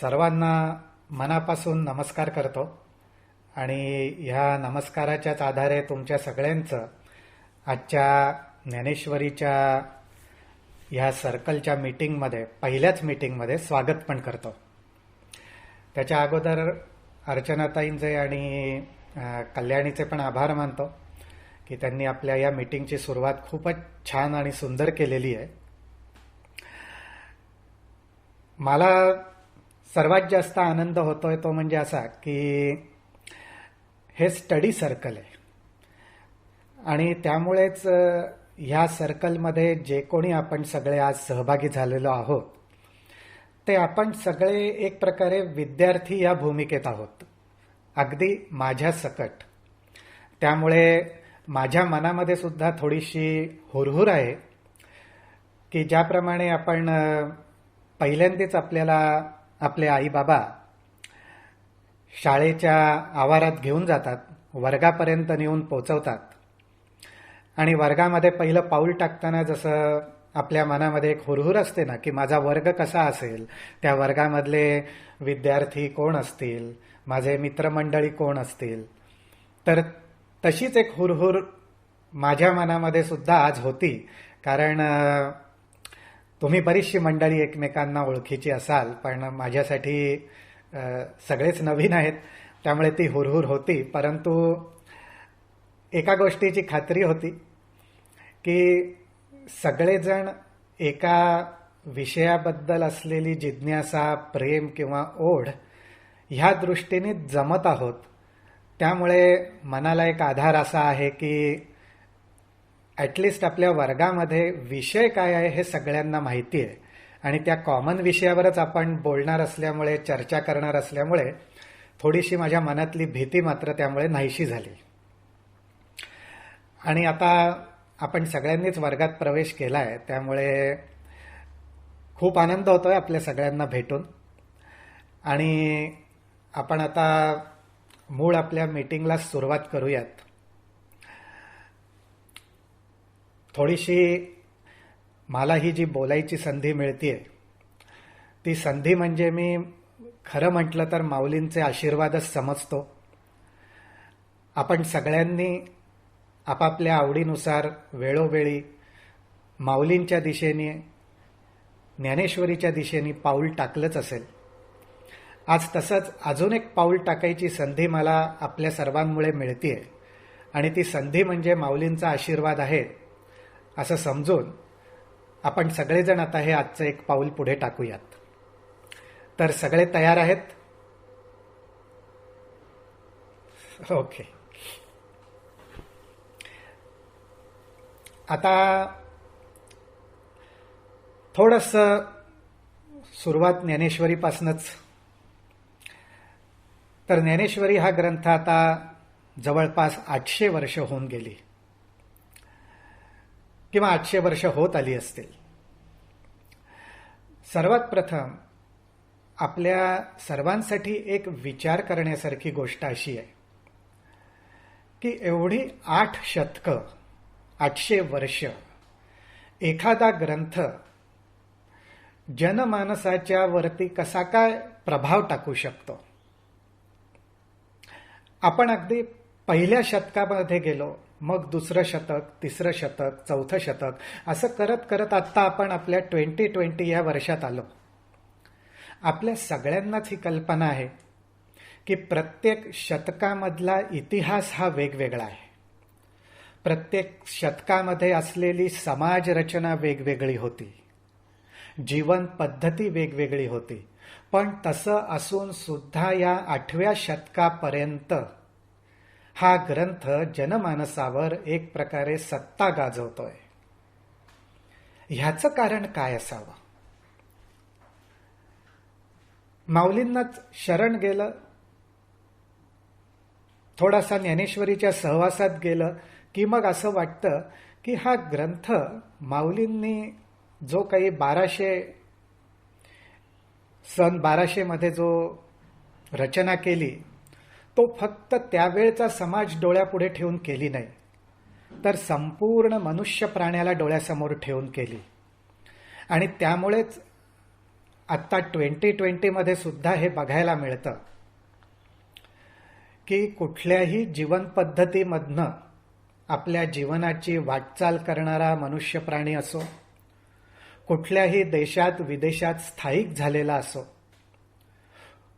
सर्वांना मनापासून नमस्कार करतो आणि ह्या नमस्काराच्याच आधारे तुमच्या सगळ्यांचं आजच्या ज्ञानेश्वरीच्या ह्या सर्कलच्या मीटिंगमध्ये पहिल्याच मीटिंगमध्ये स्वागत पण करतो. त्याच्या अगोदर अर्चनाताईंचे आणि कल्याणीचे पण आभार मानतो की त्यांनी आपल्या या मीटिंगची सुरुवात खूपच छान आणि सुंदर केलेली आहे. मला सर्वात जास्त आनंद होतोय तो म्हणजे असा की हे स्टडी सर्कल आहे आणि त्यामुळेच ह्या सर्कलमध्ये जे कोणी आपण सगळे आज सहभागी झालेलो आहोत ते आपण सगळे एक प्रकारे विद्यार्थी या भूमिकेत आहोत, अगदी माझ्या सकट. त्यामुळे माझ्या मनामध्ये सुद्धा थोडीशी हुरहुर आहे की ज्याप्रमाणे आपण पहिल्यांदाच आपल्याला आपले आई बाबा शाळेच्या आवारात घेऊन जातात, वर्गापर्यंत नेऊन पोचवतात आणि वर्गामध्ये पहिलं पाऊल टाकताना जसं आपल्या मनामध्ये एक हुरहुर असते ना की माझा वर्ग कसा असेल, त्या वर्गामधले विद्यार्थी कोण असतील, माझे मित्रमंडळी कोण असतील, तर तशीच एक हुरहुर माझ्या मनामध्ये सुद्धा आज होती. कारण तुम्ही बरीचशी मंडळी एकमेकांना ओळखीची असाल, पण माझ्यासाठी सगळेच नवीन आहेत, त्यामुळे ती हुरहुर होती. परंतु एका गोष्टीची खात्री होती की सगळेजण एका विषयाबद्दल असलेली जिज्ञासा, प्रेम किंवा ओढ ह्या दृष्टीने जमत आहोत. त्यामुळे मनाला एक आधार असा आहे की ॲटलिस्ट आपल्या वर्गामध्ये विषय काय आहे हे सगळ्यांना माहिती आहे आणि त्या कॉमन विषयावरच आपण बोलणार असल्यामुळे, चर्चा करणार असल्यामुळे थोडीशी माझ्या मनातली भीती मात्र त्यामुळे नाहीशी झाली. आणि आता आपण सगळ्यांनीच वर्गात प्रवेश केला आहे, त्यामुळे खूप आनंद होतोय आपल्या सगळ्यांना भेटून. आणि आपण आता मूळ आपल्या मीटिंगला सुरुवात करूयात. थोडीशी मला ही जी बोलायची संधी मिळतेय ती संधी म्हणजे मी खरं म्हटलं तर माऊलींचे आशीर्वादच समजतो. आपण सगळ्यांनी आपापल्या आवडीनुसार वेळोवेळी माऊलींच्या दिशेने, ज्ञानेश्वरीच्या दिशेने पाऊल टाकलंच असेल. आज तसंच अजून एक पाऊल टाकायची संधी मला आपल्या सर्वांमुळे मिळतेय आणि ती संधी म्हणजे माऊलींचा आशीर्वाद आहे असं समजून आपण सगळेजण आता हे आजचं एक पाऊल पुढे टाकूयात. तर सगळे तयार आहेत? ओके. आता थोडंसं सुरुवात ज्ञानेश्वरीपासूनच. तर ज्ञानेश्वरी हा ग्रंथ आता जवळपास 800 वर्ष होऊन गेली किंवा 800 वर्ष होत आली असतील. सर्वात प्रथम आपल्या सर्वांसाठी एक विचार करण्यासारखी गोष्ट अशी आहे की एवढी 8 शतकं, 800 वर्ष एखादा ग्रंथ जनमानसाच्या वरती कसा काय प्रभाव टाकू शकतो. आपण अगदी पहिल्या शतकामध्ये गेलो, मग दुसरं शतक, तिसरं शतक, चौथं शतक, असं करत करत आत्ता आपण आपल्या 2020 या वर्षात आलो. आपल्या सगळ्यांनाच ही कल्पना आहे की प्रत्येक शतकामधला इतिहास हा वेगवेगळा आहे. प्रत्येक शतकामध्ये असलेली समाज रचना वेगवेगळी होती, जीवन पद्धती वेगवेगळी होती. पण तसं असून सुद्धा या 8व्या शतकापर्यंत हा ग्रंथ जनमानसावर एक प्रकारे सत्ता गाजवतोय. ह्याचं कारण काय असावं? माऊलींनाच शरण गेलं, थोडासा ज्ञानेश्वरीच्या सहवासात गेलं की मग असं वाटतं की हा ग्रंथ माऊलींनी जो काही 1200 मध्ये जो रचना केली तो फक्त त्यावेळचा समाज डोळ्यापुढे ठेवून केली नाही, तर संपूर्ण मनुष्य प्राण्याला डोळ्यासमोर ठेवून केली. आणि त्यामुळेच आत्ता 2020मध्ये सुद्धा हे बघायला मिळतं की कुठल्याही जीवन पद्धतीमधनं आपल्या जीवनाची वाटचाल करणारा मनुष्य प्राणी असो, कुठल्याही देशात विदेशात स्थायिक झालेला असो,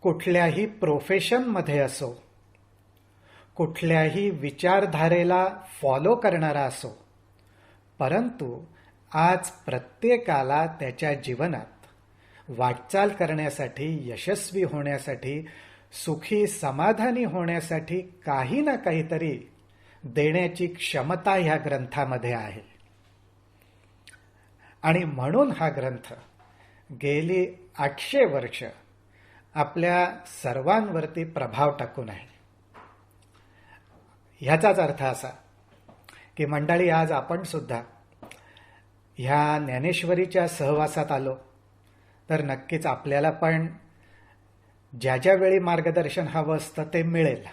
कुठल्याही प्रोफेशनमध्ये असो, कुठल्याही विचारधारेला फॉलो करणारा असो, परंतु आज प्रत्येकाला त्याच्या जीवनात वाटचाल करण्यासाठी, यशस्वी होण्यासाठी, सुखी समाधानी होण्यासाठी काही ना काहीतरी देण्याची क्षमता ह्या ग्रंथामध्ये आहे. आणि म्हणून हा ग्रंथ गेली 800 वर्ष आपल्या सर्वांवरती प्रभाव टाकून आहे. ह्याचाच अर्थ असा की मंडळी, आज आपण सुद्धा ह्या ज्ञानेश्वरीच्या सहवासात आलो तर नक्कीच आपल्याला पण ज्या ज्या वेळी मार्गदर्शन हवं असतं ते मिळेल.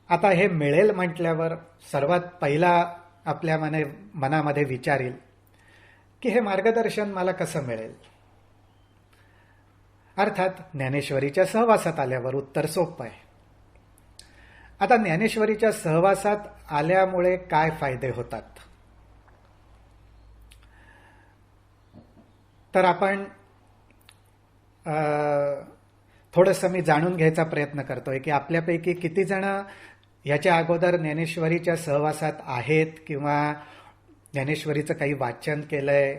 आता हे मिळेल म्हटल्यावर सर्वात पहिला आपल्या मनामध्ये विचार येईल की हे मार्गदर्शन मला कसं मिळेल. अर्थात ज्ञानेश्वरीच्या सहवासात आल्यावर उत्तर सोपं आहे. आता ज्ञानेश्वरीच्या सहवासात आल्यामुळे काय फायदे होतात, तर आपण थोडंसं मी जाणून घ्यायचा प्रयत्न करतोय की आपल्यापैकी किती जण याच्या अगोदर ज्ञानेश्वरीच्या सहवासात आहेत किंवा ज्ञानेश्वरीचं काही वाचन केलंय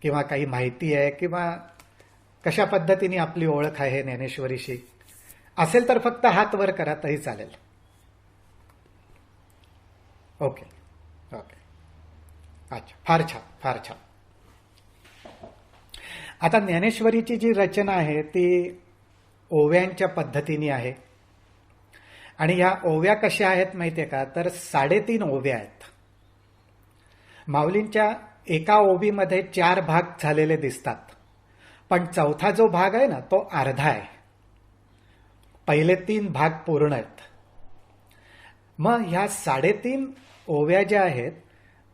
किंवा काही माहिती आहे किंवा कशा पद्धतीने आपली ओळख आहे ज्ञानेश्वरीशी. असेल तर फक्त हात वर करा तरी चालेल. ओके ओके, अच्छा, फार छान फार छान. आता ज्ञानेश्वरीची जी रचना आहे ती ओव्यांच्या पद्धतीने आहे. आणि ह्या ओव्या कशा आहेत माहितीये का, तर 3.5 ओव्या आहेत. माऊलींच्या एका ओवीमध्ये 4 भाग झालेले दिसतात, पण चौथा जो भाग आहे ना तो अर्धा आहे. पहिले 3 भाग पूर्ण आहेत. मग ह्या 3.5 ओव्या ज्या आहेत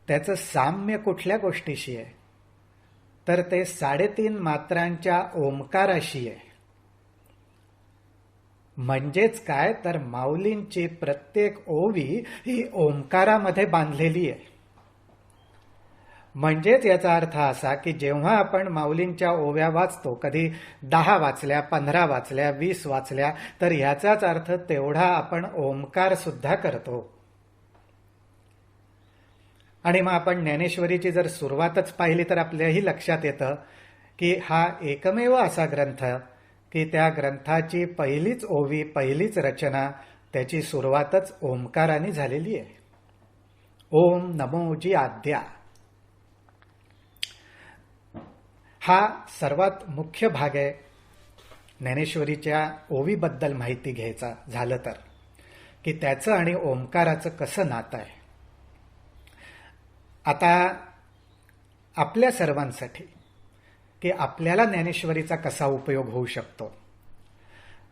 त्याचं साम्य कुठल्या गोष्टीशी आहे, तर ते 3.5 मात्रांच्या ओंकाराशी आहे. म्हणजेच काय, तर माऊलींची प्रत्येक ओवी ही ओंकारामध्ये बांधलेली आहे. म्हणजेच याचा अर्थ असा की जेव्हा आपण माऊलींच्या ओव्या वाचतो, कधी 10 वाचल्या, 15 वाचल्या, 20 वाचल्या, तर ह्याचाच अर्थ तेवढा आपण ओंकार सुद्धा करतो. आणि मग आपण ज्ञानेश्वरीची जर सुरुवातच पाहिली तर आपल्याही लक्षात येतं की हा एकमेव असा ग्रंथ की त्या ग्रंथाची पहिलीच ओवी, पहिलीच रचना, त्याची सुरुवातच ओंकाराने झालेली आहे. ओम नमोजी आद्या. हा सर्वात मुख्य भाग आहे ज्ञानेश्वरीच्या ओवीबद्दल माहिती घ्यायचा झालं तर, की त्याचं आणि ओंकाराचं कसं नातं आहे. आता आपल्या सर्वांसाठी की आपल्याला ज्ञानेश्वरीचा कसा उपयोग होऊ शकतो,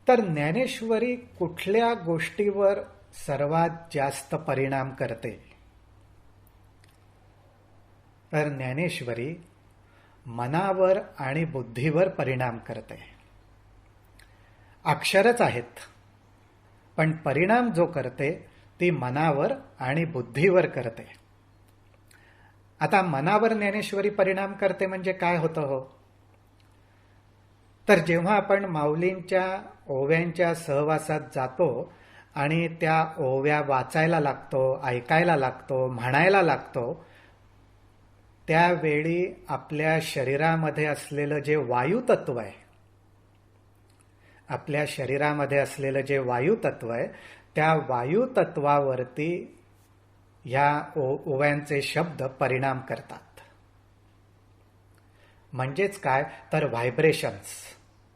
तर ज्ञानेश्वरी कुठल्या गोष्टीवर सर्वात जास्त परिणाम करते, तर ज्ञानेश्वरी मनावर आणि बुद्धीवर परिणाम करते. अक्षरच आहेत पण परिणाम जो करते ती मनावर आणि बुद्धीवर करते. आता मनावर ज्ञानेश्वरी परिणाम करते म्हणजे काय होतं हो, तर जेव्हा आपण माऊलींच्या ओव्यांच्या सहवासात जातो आणि त्या ओव्या वाचायला लागतो, ऐकायला लागतो, म्हणायला लागतो, त्यावेळी आपल्या शरीरामध्ये असलेलं जे वायुतत्व आहे, आपल्या शरीरामध्ये असलेलं जे वायुतत्व आहे त्या वायुतत्वावरती ह्या ओव्यांचे शब्द परिणाम करतात. म्हणजेच काय, तर व्हायब्रेशन्स,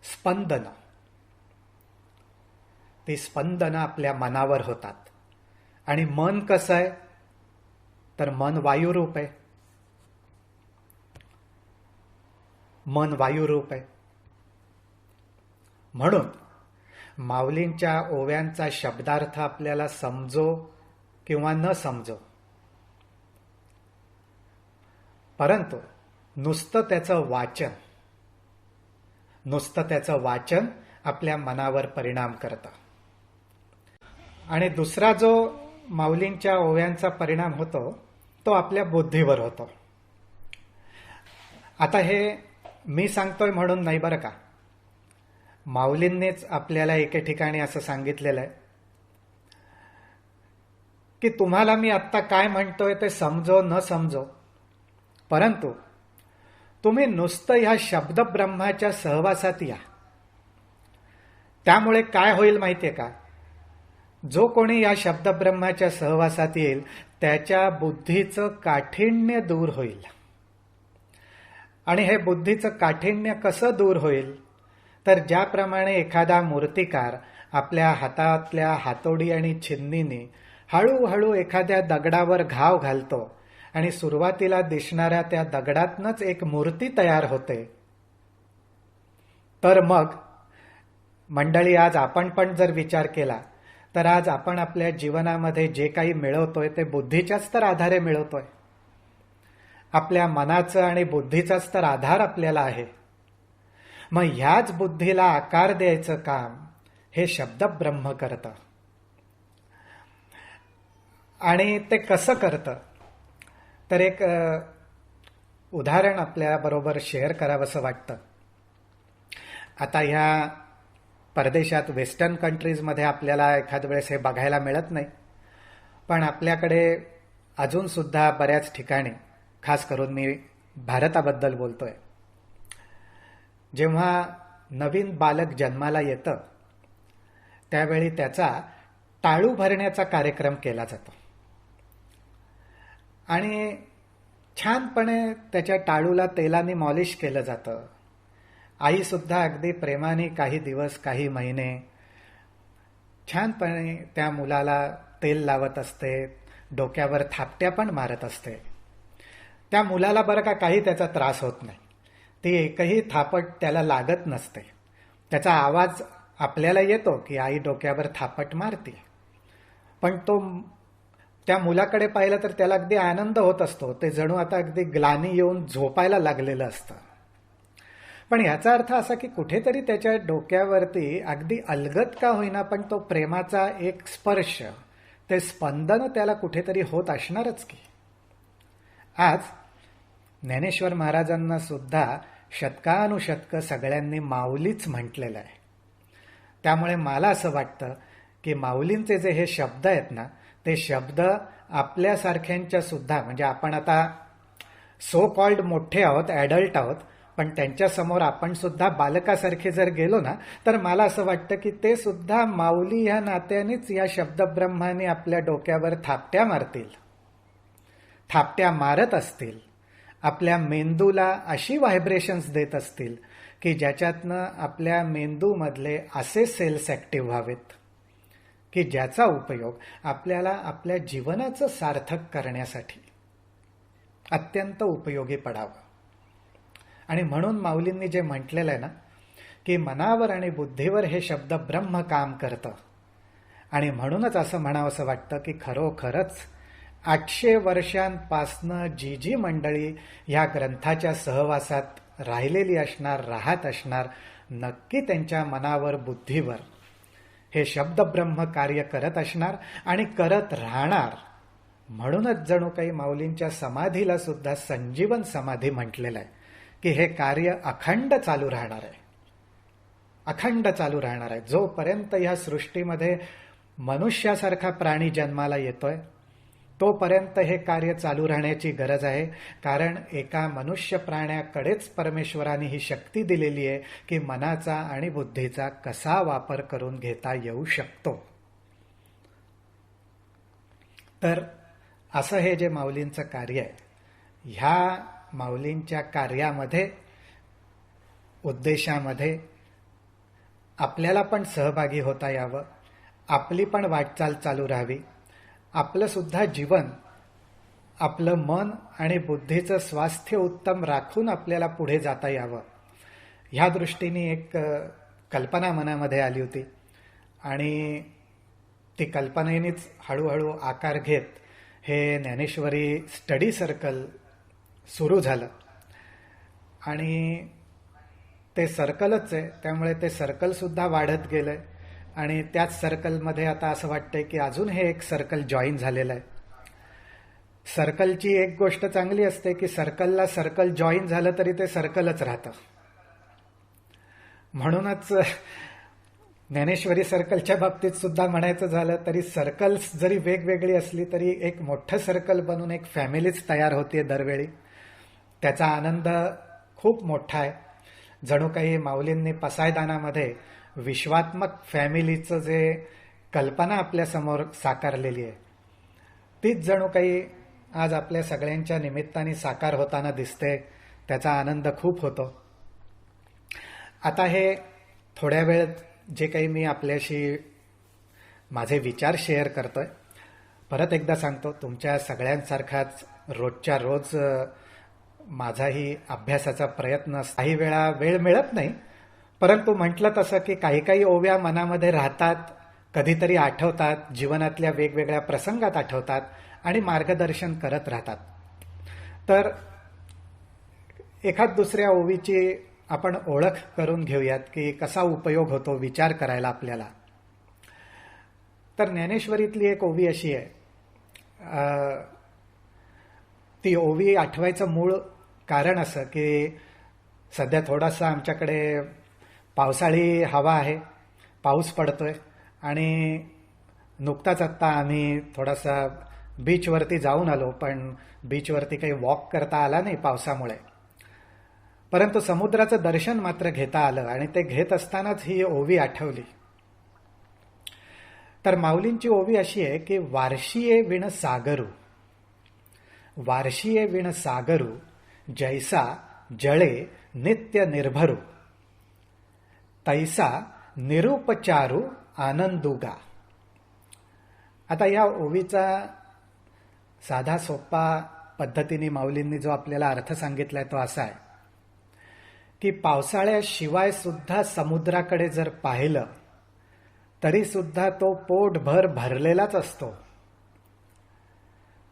स्पंदन. ती स्पंदनं आपल्या मनावर होतात. आणि मन कसं आहे, तर मन वायुरूप आहे. मन वायुरूप आहे. म्हणून माऊलींच्या ओव्यांचा शब्दार्थ आपल्याला समजो किंवा न समजो, परंतु नुसतं त्याचं वाचन नुसतं त्याचं वाचन आपल्या मनावर परिणाम करतं. आणि दुसरा जो माऊलींच्या ओव्यांचा परिणाम होतो तो आपल्या बुद्धीवर होतो. आता हे मी सांगतोय म्हणून नाही बरं का, माऊलींनीच आपल्याला एके ठिकाणी असं सांगितलेलं आहे की तुम्हाला मी आत्ता काय म्हणतोय ते समजो न समजो, परंतु तुम्ही नुसतं ह्या शब्दब्रह्माच्या सहवासात या. त्यामुळे काय होईल माहितीये का, जो कोणी या शब्दब्रह्माच्या सहवासात येईल त्याच्या बुद्धीचं काठिण्य दूर होईल. आणि हे बुद्धीचं काठिण्य कसं दूर होईल, तर ज्याप्रमाणे एखादा मूर्तिकार आपल्या हातातल्या हातोडी आणि छिन्नीने हळूहळू एखाद्या दगडावर घाव घालतो आणि सुरुवातीला दिसणाऱ्या त्या दगडातनच एक मूर्ती तयार होते, तर मग मंडळी आज आपण पण जर विचार केला तर आज आपण आपल्या जीवनामध्ये जे काही मिळवतोय ते बुद्धीच्याच तर आधारे मिळवतोय. आपल्या मनाचं आणि बुद्धीचाच तर आधार आपल्याला आहे. मग ह्याच बुद्धीला आकार द्यायचं काम हे शब्दब्रह्म करतं. आणि ते कसं करतं, तर एक उदाहरण आपल्या बरोबर शेअर करावंसं वाटतं. आता ह्या परदेशात वेस्टर्न कंट्रीजमध्ये आपल्याला एखाद वेळेस हे बघायला मिळत नाही, पण आपल्याकडे अजून सुद्धा बऱ्याच ठिकाणी, खास करून मी भारताबद्दल बोलतोय, जेव्हा नवीन बालक जन्माला येतं त्यावेळी त्याचा टाळू भरण्याचा कार्यक्रम केला जातो. आणि छानपणे त्याच्या टाळूला तेलाने मॉलिश केलं जातं. आई सुद्धा अगदी प्रेमाने काही दिवस काही महिने छानपणे त्या मुलाला तेल लावत असते, डोक्यावर थापट्या पण मारत असते. त्या मुलाला बरं का काही त्याचा त्रास होत नाही, ती एकही थापट त्याला लागत नसते. त्याचा आवाज आपल्याला येतो की आई डोक्यावर थापट मारते, पण तो त्या मुलाकडे पाहिलं तर त्याला अगदी आनंद होत असतो. ते जणू आता अगदी ग्लानी येऊन झोपायला लागलेलं असतं. पण याचा अर्थ असा की कुठेतरी त्याच्या डोक्यावरती अगदी अलगद का होईना पण तो प्रेमाचा एक स्पर्श, ते स्पंदन त्याला कुठेतरी होत असणारच की. आज ज्ञानेश्वर महाराजांना सुद्धा शतकानुशतकं सगळ्यांनी माऊलीच म्हटलेलं आहे. त्यामुळे मला असं वाटतं की माऊलींचे जे हे शब्द आहेत ना, ते शब्द आपल्यासारख्यांच्या सुद्धा, म्हणजे आपण आता सो कॉल्ड मोठे आहोत, ॲडल्ट आहोत, पण त्यांच्यासमोर आपण सुद्धा बालकासारखे जर गेलो ना, तर मला असं वाटतं की ते सुद्धा माऊली ह्या नात्यानेच या शब्दब्रह्माने आपल्या डोक्यावर थापट्या मारतील, थापट्या मारत असतील, आपल्या मेंदूला अशी व्हायब्रेशन्स देत असतील की ज्याच्यातनं आपल्या मेंदूमधले असे सेल्स ॲक्टिव्ह व्हावेत की ज्याचा उपयोग आपल्याला आपल्या जीवनाचं सार्थक करण्यासाठी अत्यंत उपयोगी पडावं. आणि म्हणून माऊलींनी जे म्हटलेलं आहे ना की मनावर आणि बुद्धीवर हे शब्द ब्रह्म काम करतं. आणि म्हणूनच असं म्हणावंसं वाटतं की खरोखरच 800 वर्षांपासनं जी जी मंडळी ह्या ग्रंथाच्या सहवासात राहिलेली असणार, राहत असणार, नक्की त्यांच्या मनावर बुद्धीवर हे शब्दब्रह्म कार्य करत असणार आणि करत राहणार. म्हणूनच जणू काही माऊलींच्या समाधीला सुद्धा संजीवन समाधी म्हटलेलं आहे की हे कार्य अखंड चालू राहणार आहे, अखंड चालू राहणार आहे. जोपर्यंत ह्या सृष्टीमध्ये मनुष्यासारखा प्राणी जन्माला येतोय तोपर्यंत हे कार्य चालू राहण्याची गरज आहे. कारण एका मनुष्य प्राण्याकडेच परमेश्वराने ही शक्ती दिलेली आहे की मनाचा आणि बुद्धीचा कसा वापर करून घेता येऊ शकतो. तर असं हे जे माऊलींचं कार्य आहे, ह्या माऊलींच्या कार्यामध्ये, उद्देशामध्ये आपल्याला पण सहभागी होता यावं, आपली पण वाटचाल चालू राहावी, आपलं सुद्धा जीवन, आपलं मन आणि बुद्धीचं स्वास्थ्य उत्तम राखून आपल्याला पुढे जाता यावं, ह्या दृष्टीने एक कल्पना मनामध्ये आली होती. आणि ती कल्पनेनेच हळूहळू आकार घेत हे ज्ञानेश्वरी स्टडी सर्कल सुरू झालं. आणि ते सर्कलच आहे, त्यामुळे ते सर्कलसुद्धा वाढत गेलंय आणि त्याच सर्कलमध्ये आता असं वाटतंय की अजून हे एक सर्कल जॉईन झालेलं आहे. सर्कलची एक गोष्ट चांगली असते की सर्कलला सर्कल जॉईन झालं तरी ते सर्कलच राहतं. म्हणूनच ज्ञानेश्वरी सर्कलच्या बाबतीत सुद्धा म्हणायचं झालं तरी सर्कल्स जरी वेगवेगळी असली तरी एक मोठं सर्कल बनून एक फॅमिलीच तयार होते दरवेळी. त्याचा आनंद खूप मोठा आहे. जणू काही माऊलींनी पसायदानामध्ये विश्वात्मक फॅमिलीचं जे कल्पना आपल्यासमोर साकारलेली आहे तीच जणू काही आज आपल्या सगळ्यांच्या निमित्ताने साकार होताना दिसते. त्याचा आनंद खूप होतो. आता हे थोड्या वेळ जे काही मी आपल्याशी माझे विचार शेअर करतोय, परत एकदा सांगतो, तुमच्या सगळ्यांसारखाच रोजच्या रोज माझाही अभ्यासाचा प्रयत्न, काही वेळा वेळ मिळत नाही, परंतु म्हटलं तसं की काही काही ओव्या मनामध्ये राहतात, कधीतरी आठवतात, जीवनातल्या वेगवेगळ्या प्रसंगात आठवतात आणि मार्गदर्शन करत राहतात. तर एखाद दुसऱ्या ओवीची आपण ओळख करून घेऊयात की कसा उपयोग होतो विचार करायला आपल्याला. तर ज्ञानेश्वरीतली एक ओवी अशी आहे, ती ओवी आठवायचं मूळ कारण असं की सध्या थोडासा आमच्याकडे पावसाळी हवा आहे, पाऊस पडतोय आणि नुकताच आत्ता आम्ही थोडासा बीचवरती जाऊन आलो, पण बीचवरती काही वॉक करता आला नाही पावसामुळे, परंतु समुद्राचं दर्शन मात्र घेता आलं आणि ते घेत असतानाच ही ओवी आठवली. तर माऊलींची ओवी अशी आहे की वार्षिये विण सागरू, वार्षिये विण सागरू, जैसा जळे नित्य निर्भरू, तैसा निरुपचारू आनंदुगा. आता या ओवीचा साधा सोपा पद्धतीने माऊलींनी जो आपल्याला अर्थ सांगितलाय तो असा आहे की पावसाळ्याशिवाय सुद्धा समुद्राकडे जर पाहिलं तरी सुद्धा तो पोटभर भरलेलाच असतो.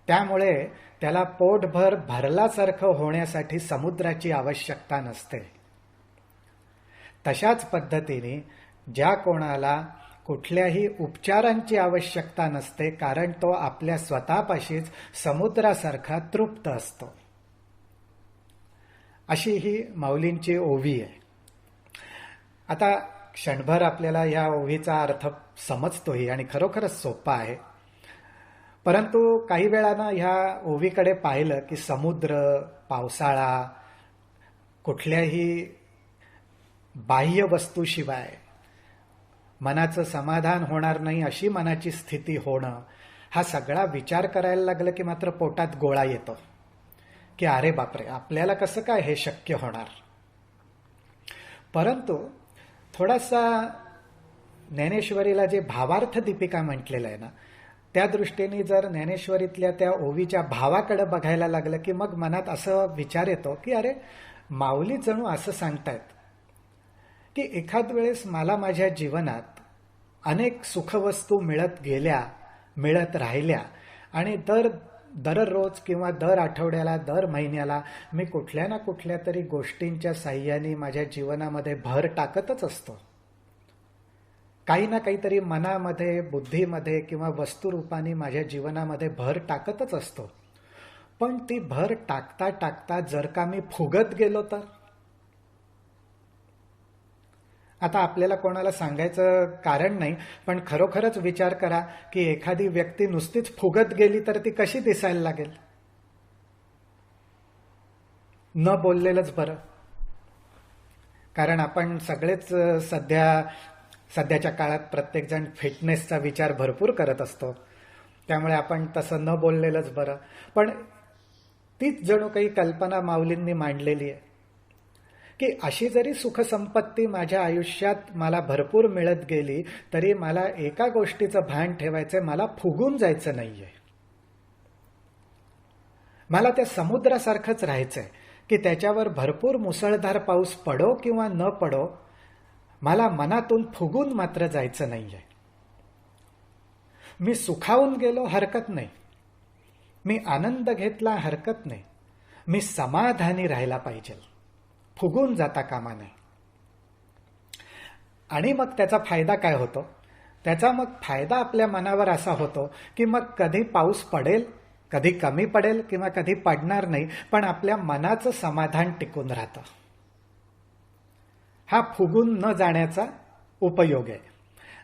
त्यामुळे त्याला पोटभर भरल्यासारखं होण्यासाठी समुद्राची आवश्यकता नसते. तशाच पद्धतीने ज्या कोणाला कुठल्याही उपचारांची आवश्यकता नसते, कारण तो आपल्या स्वतःपाशीच समुद्रासारखा तृप्त असतो, अशी ही माऊलींची ओवी आहे. आता क्षणभर आपल्याला या ओवीचा अर्थ समजतोही आणि खरोखरच सोपा आहे, परंतु काही वेळानं ह्या ओवीकडे पाहिलं की समुद्र, पावसाळा, कुठल्याही बाह्य वस्तूशिवाय मनाचं समाधान होणार नाही अशी मनाची स्थिती होणं, हा सगळा विचार करायला लागलं की मात्र पोटात गोळा येतो की अरे बापरे, आपल्याला कसं काय हे शक्य होणार. परंतु थोडासा ज्ञानेश्वरीला जे भावार्थ दीपिका म्हटलेलं आहे ना, त्या दृष्टीने जर ज्ञानेश्वरीतल्या त्या ओवीच्या भावाकडे बघायला लागलं की मग मनात असं विचार येतो की अरे, माऊली जणू असं सांगतायत की एखाद वेळेस मला माझ्या जीवनात अनेक सुखवस्तू मिळत गेल्या, मिळत राहिल्या आणि दररोज किंवा दर आठवड्याला, दर महिन्याला मी कुठल्या ना कुठल्या तरी गोष्टींच्या साह्याने माझ्या जीवनामध्ये भर टाकतच असतो. काही ना काहीतरी मनामध्ये, बुद्धीमध्ये किंवा वस्तुरूपाने माझ्या जीवनामध्ये भर टाकतच असतो. पण ती भर टाकता टाकता जर का मी फुगत गेलो तर? आता आपल्याला कोणाला सांगायचं कारण नाही, पण खरोखरच विचार करा की एखादी व्यक्ती नुसतीच फुगत गेली तर ती कशी दिसायला लागेल? न बोललेलंच बरं. कारण आपण सगळेच सध्याच्या काळात प्रत्येकजण फिटनेसचा विचार भरपूर करत असतो, त्यामुळे आपण तसं न बोललेलंच बरं. पण तीच जणू काही कल्पना माऊलींनी मांडलेली आहे की अशी जरी सुखसंपत्ती माझ्या आयुष्यात मला भरपूर मिळत गेली तरी मला एका गोष्टीचं भान ठेवायचंय, मला फुगून जायचं नाहीये. मला त्या समुद्रासारखंच राहायचंय की त्याच्यावर भरपूर मुसळधार पाऊस पडो किंवा न पडो, मला मनातून फुगून मात्र जायचं नाहीये. मी सुखावून गेलो हरकत नाही, मी आनंद घेतला हरकत नाही, मी समाधानी राहायला पाहिजे, फुगून जाता कामा नये. आणि मग त्याचा फायदा काय होतो? त्याचा मग फायदा आपल्या मनावर असा होतो की मग कधी पाऊस पडेल, कधी कमी पडेल किंवा कधी पडणार नाही, पण आपल्या मनाचं समाधान टिकून राहतं. हा फुगून न जाण्याचा उपयोग आहे.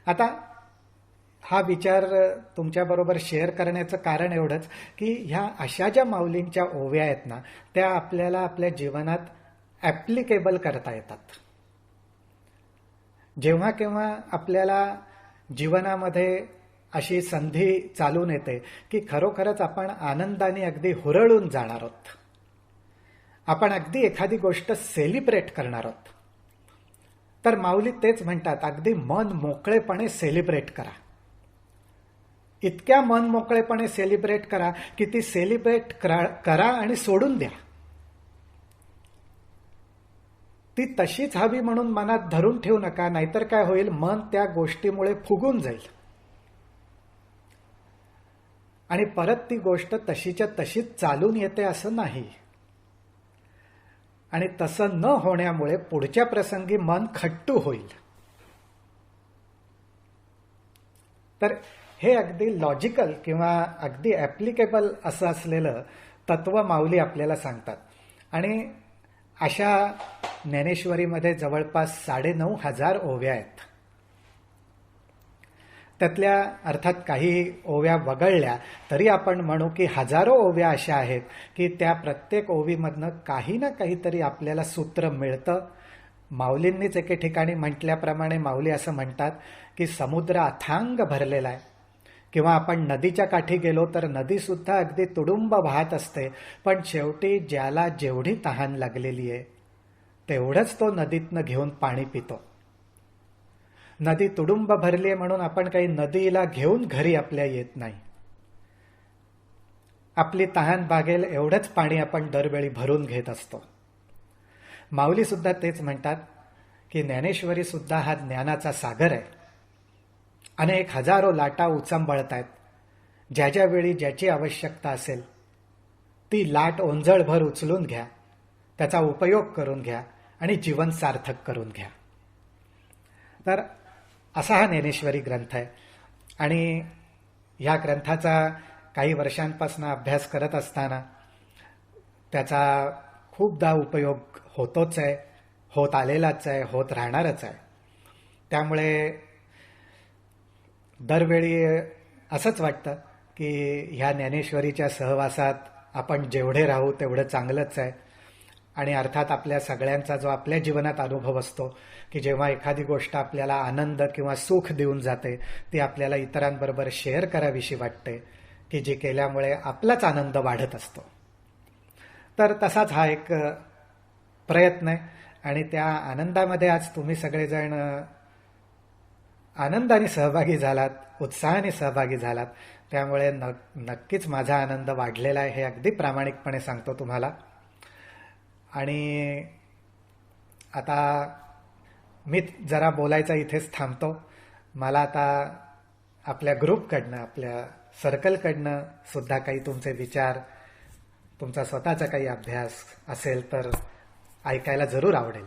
आता हा विचार तुमच्याबरोबर शेअर करण्याचं कारण एवढंच की ह्या अशा ज्या माऊलींच्या ओव्या आहेत ना, त्या आपल्याला आपल्या जीवनात ॲप्लिकेबल करता येतात. जेव्हा केव्हा आपल्याला जीवनामध्ये अशी संधी चालून येते की खरोखरच आपण आनंदाने अगदी हुरळून जाणार आहोत, आपण अगदी एखादी गोष्ट सेलिब्रेट करणार आहोत, तर माऊली तेच म्हणतात, अगदी मन मोकळेपणे सेलिब्रेट करा. इतक्या मन मोकळेपणे सेलिब्रेट करा की ती सेलिब्रेट करा आणि सोडून द्या. ती तशीच हवी म्हणून मनात धरून ठेवू नका, नाहीतर काय होईल, मन त्या गोष्टीमुळे फुगून जाईल आणि परत ती गोष्ट तशीच्या तशीच चालून येते असं नाही. आणि तसं न होण्यामुळे पुढच्या प्रसंगी मन खट्टू होईल. तर हे अगदी लॉजिकल किंवा अगदी ॲप्लिकेबल असं असलेलं तत्व माऊली आपल्याला सांगतात. आणि अशा ज्ञानेश्वरीमध्ये जवळपास 9,500 ओव्या आहेत. त्यातल्या अर्थात काही ओव्या वगळल्या तरी आपण म्हणू की हजारो ओव्या अशा आहेत की त्या प्रत्येक ओवीमधनं काही ना काहीतरी आपल्याला सूत्र मिळतं. माऊलींनीच एके ठिकाणी म्हटल्याप्रमाणे माऊली असं म्हणतात की समुद्र अथांग भरलेला आहे, किंवा आपण नदीच्या काठी गेलो तर नदीसुद्धा अगदी तुडुंब वाहत असते, पण शेवटी ज्याला जेवढी तहान लागलेली आहे तेवढंच तो नदीतनं घेऊन पाणी पितो. नदी तुडुंब भरली आहे म्हणून आपण काही नदीला घेऊन घरी आपल्या येत नाही. आपली तहान भागेल एवढंच पाणी आपण दरवेळी भरून घेत असतो. माऊली सुद्धा तेच म्हणतात की ज्ञानेश्वरी सुद्धा हा ज्ञानाचा सागर आहे. अनेक हजारो लाटा उचंबळत आहेत. ज्या ज्या वेळी ज्याची आवश्यकता असेल ती लाट ओंजळभर उचलून घ्या, त्याचा उपयोग करून घ्या आणि जीवन सार्थक करून घ्या. तर असा हा ज्ञानेश्वरी ग्रंथ आहे. आणि ह्या ग्रंथाचा काही वर्षांपासून अभ्यास करत असताना त्याचा खूपदा उपयोग होतोच आहे, होत आलेलाच आहे, होत राहणारच आहे. त्यामुळे दरवेळी असंच वाटतं की ह्या ज्ञानेश्वरीच्या सहवासात आपण जेवढे राहू तेवढं चांगलंच आहे. आणि अर्थात आपल्या सगळ्यांचा जो आपल्या जीवनात अनुभव असतो की जेव्हा एखादी गोष्ट आपल्याला आनंद किंवा सुख देऊन जाते, ती आपल्याला इतरांबरोबर शेअर करावीशी वाटते की जी केल्यामुळे आपलाच आनंद वाढत असतो. तर तसाच हा एक प्रयत्न आहे. आणि त्या आनंदामध्ये आज तुम्ही सगळेजण आनंदाने सहभागी झालात, उत्साहाने सहभागी झालात, त्यामुळे नक्कीच माझा आनंद वाढलेला आहे, हे अगदी प्रामाणिकपणे सांगतो तुम्हाला. आणि आता मी जरा बोलायचा इथेच थांबतो. मला आता आपल्या ग्रुपकडनं, आपल्या सर्कलकडनं सुद्धा काही तुमचे विचार, तुमचा स्वतःचा काही अभ्यास असेल तर ऐकायला जरूर आवडेल.